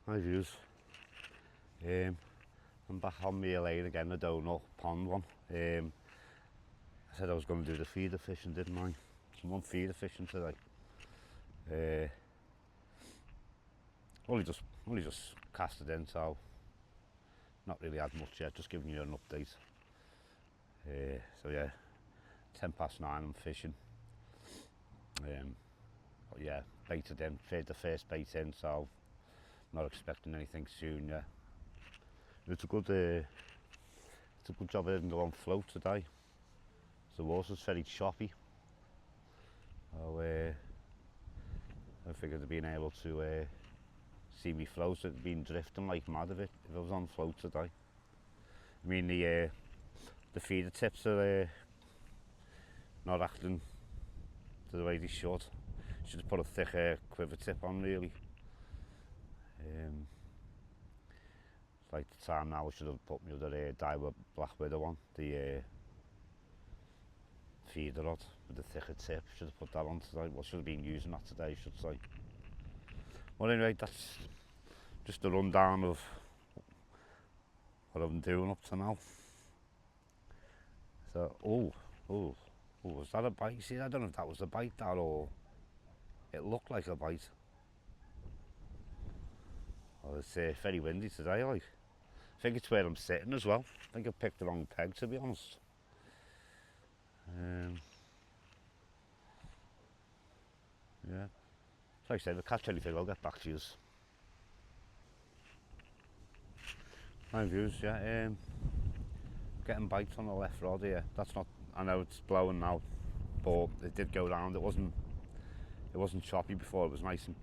Hi views. I'm back on my lane again, the doughnut pond one. I said I was going to do the feeder fishing, didn't I? Someone feeder fishing today. Only just cast it in, so not really had much yet. Just giving you an update. So yeah, 9:10 I'm fishing. But yeah, baited in, fed the first bait in, so not expecting anything soon. Yeah, it's a good job I didn't go on float today. The water's very choppy. So I figured I'd been able to see me float. It'd been drifting like mad if I was on float today. I mean the feeder tips are not acting to the way they should. Should have put a thick quiver tip on really. It's like the time now I should have put my other black widow on, the feeder rod with the thicker tip. Should have put that on today. Well, should have been using that today, I should say. Well, anyway, that's just a rundown of what I've been doing up to now. So, was that a bite? See, I don't know if that was a bite that or it looked like a bite. Well, it's very windy today, like. I think it's where I'm sitting as well. I think I picked the wrong peg, to be honest. Yeah. Like I said, if I catch anything, I'll get back to you. My views, yeah. Getting bites on the left rod here. That's not. I know it's blowing now, but it did go round. It wasn't choppy before. It was nice and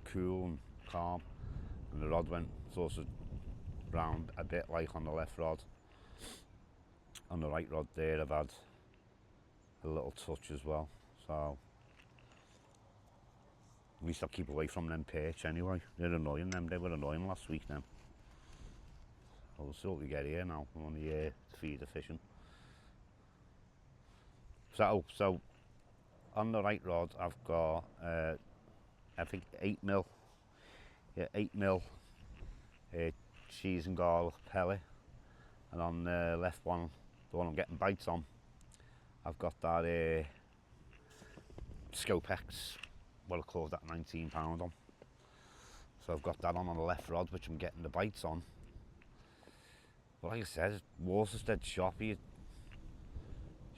cool and calm, and the rod went sort of round a bit like on the left rod. On the right rod there, I've had a little touch as well. So at least I'll keep away from them perch anyway. They're annoying them. They were annoying last week then. We'll see what we get here now. I'm on the feeder fishing. So on the right rod I've got I think 8mm. Yeah, 8mm cheese and garlic pellet, and on the left one, the one I'm getting bites on, I've got that Scopex, what I call that £19 on. So I've got that on the left rod, which I'm getting the bites on. But like I said, water's dead choppy. Do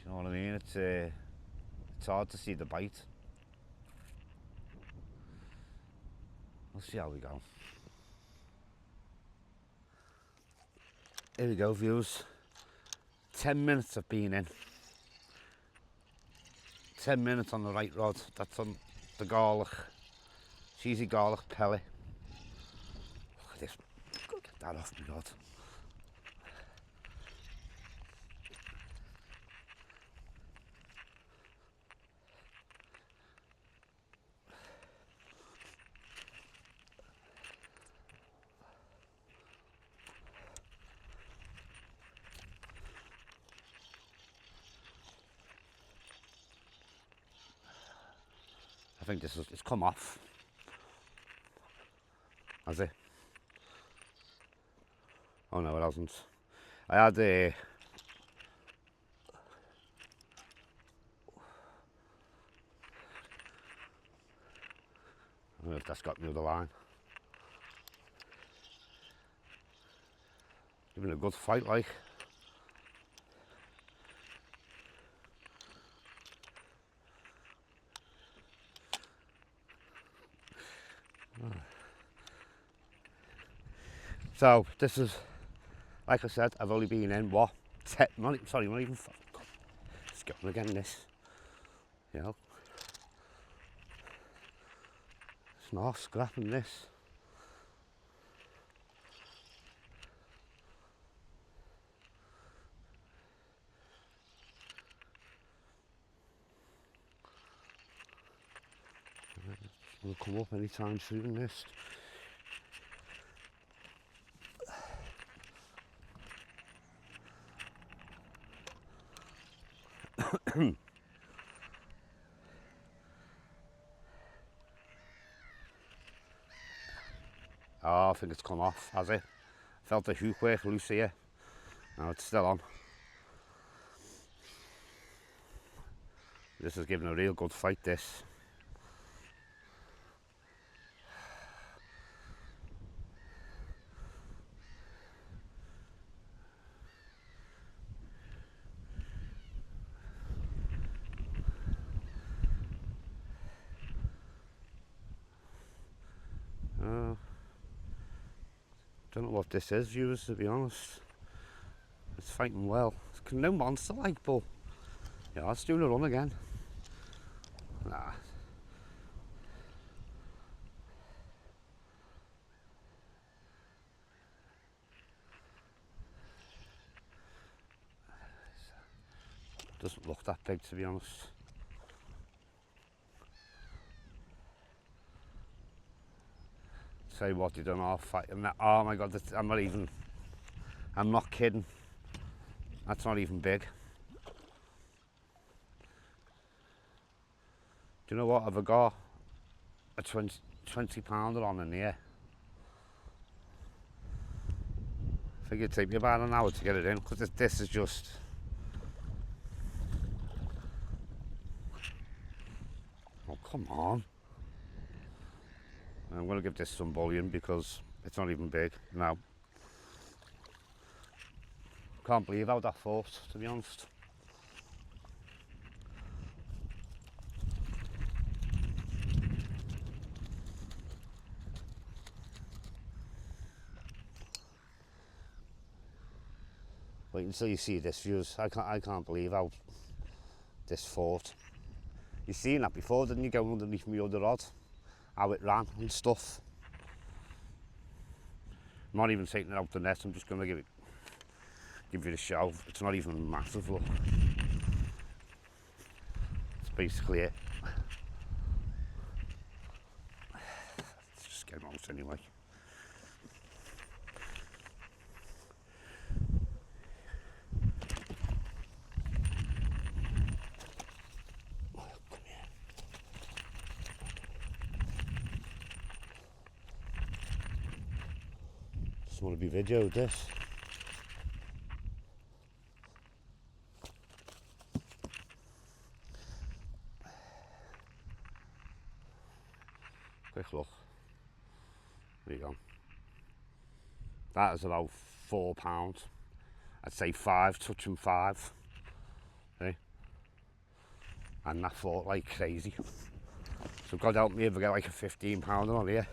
you know what I mean? It's hard to see the bite. We'll see how we go. Here we go, viewers. 10 minutes I've been in. 10 minutes on the right rod. That's on the garlic, cheesy garlic pellet. Look at this. Go get that off my rod. I think it's come off. Has it? Oh no, it hasn't. I had a I don't know if that's got me other line. Giving a good fight, like. So this is, like I said, I've only been in what? Not even. Let's go on again. This, you know, it's not scrapping this. Will come up anytime soon. This. Oh, I think it's come off, has it? Felt the hook work loose here. No, it's still on. This is giving a real good fight, this. Don't know what this is, viewers, to be honest. It's fighting well. It's no monster like, but yeah, let's do the run again. Nah. Doesn't look that big, to be honest. Say what, you done half fight. Oh my god, I'm not kidding. That's not even big. Do you know what? Have I got a 20 pounder on in here? I think it'd take me about an hour to get it in, because this is just... Oh, come on. I'm going to give this some bullion because it's not even big now. Can't believe how that fought, to be honest. Wait until you see this, viewers. I can't believe how this fought. You've seen that before, didn't you, going underneath my other rod? How it ran and stuff. I'm not even taking it out the net, I'm just going to give it a show. It's not even massive, look. It's basically it. Let's just get him out anyway. Just want to be videoed this. Quick look. There you go. That is about £4. I'd say 5, touching 5. Okay? And that fought like crazy. So God help me if I get like a £15 on here.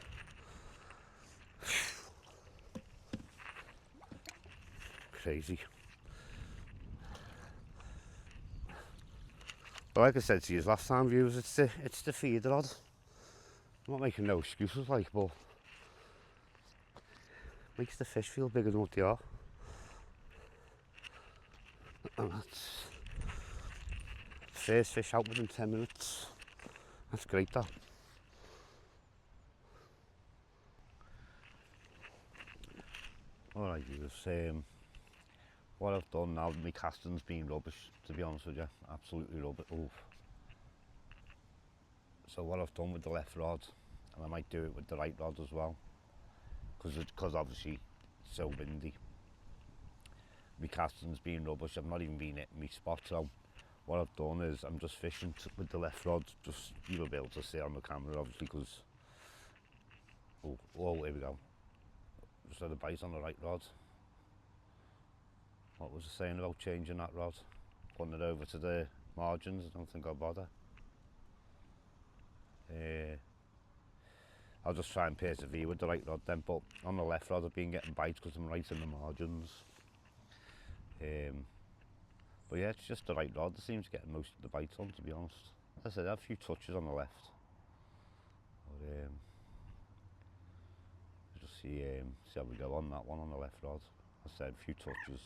Crazy. But like I said to you last time, viewers, it's the feeder rod. I'm not making no excuses, like, but makes the fish feel bigger than what they are. And that's first fish out within 10 minutes. That's great, that. Alright, viewers, what I've done now, my casting's been rubbish, to be honest with you, absolutely rubbish. Oof. So what I've done with the left rod, and I might do it with the right rod as well, because obviously it's so windy. My casting's been rubbish, I've not even been hitting my spot, so what I've done is I'm just fishing with the left rod, just, you'll be able to see on the camera obviously, because, oh, here we go. Just had a bite on the right rod. What was I saying about changing that rod? Putting it over to the margins, I don't think I'll bother. I'll just try and persevere with the right rod then, but on the left rod I've been getting bites because I'm right in the margins. But yeah, it's just the right rod that seems to get most of the bites on, to be honest. As I said, I have a few touches on the left. But just see how we go on that one on the left rod. As I said, a few touches.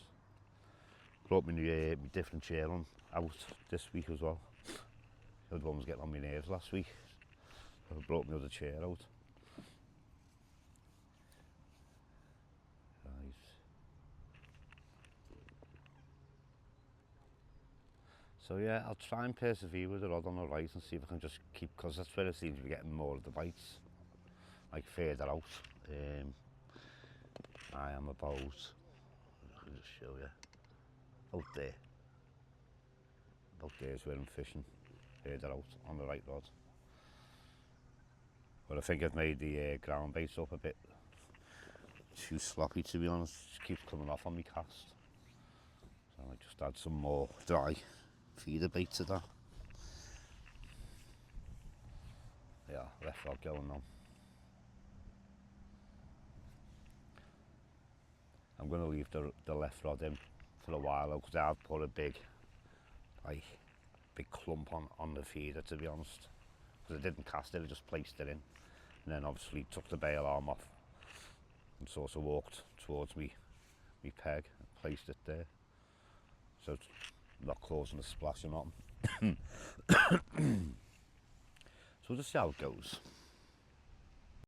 Brought my different chair on out this week as well. The other one was getting on my nerves last week. So I brought my other chair out. Right. So yeah, I'll try and persevere with the rod on the right and see if I can just keep, because that's where it seems to be getting more of the bites, like further out. I am about, I'll just show you, about there's where I'm fishing, further out on the right rod. But I think I've made the ground bait up a bit too sloppy, to be honest. It just keeps coming off on me cast. So I might just add some more dry feeder bait to that. Yeah, left rod going on. I'm going to leave the left rod in for a while because I've put a big clump on the feeder, to be honest. Because I didn't cast it, I just placed it in. And then obviously took the bail arm off and sort of walked towards me peg and placed it there. So it's not causing a splash or nothing. So we'll just see how it goes.